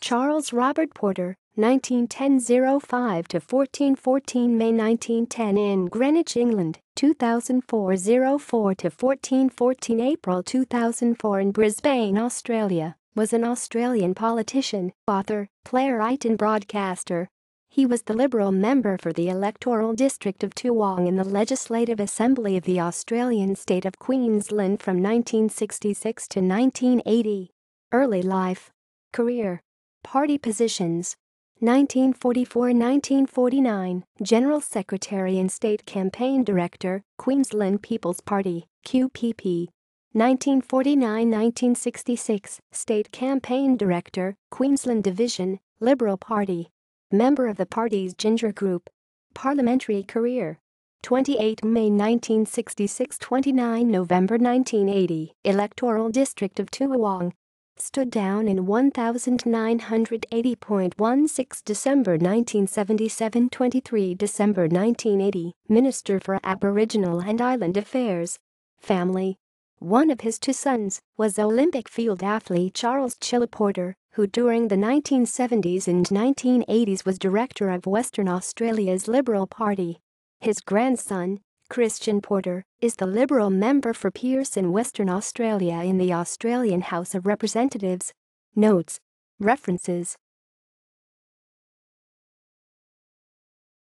Charles Robert Porter, 1910-05 to 1414 May 1910 in Greenwich, England, 2004-04 to 1414 April 2004 in Brisbane, Australia, was an Australian politician, author, playwright and broadcaster. He was the Liberal member for the electoral district of Toowong in the Legislative Assembly of the Australian state of Queensland from 1966 to 1980. Early life. Career. Party positions. 1944-1949, General Secretary and State Campaign Director, Queensland People's Party, QPP. 1949-1966, State Campaign Director, Queensland Division, Liberal Party. Member of the party's Ginger Group. Parliamentary career. 28 May 1966 – 29 November 1980, Electoral District of Toowong. Stood down in 1980.16 December 1977 – 23 December 1980, Minister for Aboriginal and Island Affairs. Family. One of his two sons was Olympic field athlete Charles Chilla Porter, who during the 1970s and 1980s was director of Western Australia's Liberal Party. His grandson, Christian Porter, is the Liberal member for Pearce in Western Australia in the Australian House of Representatives. Notes. References.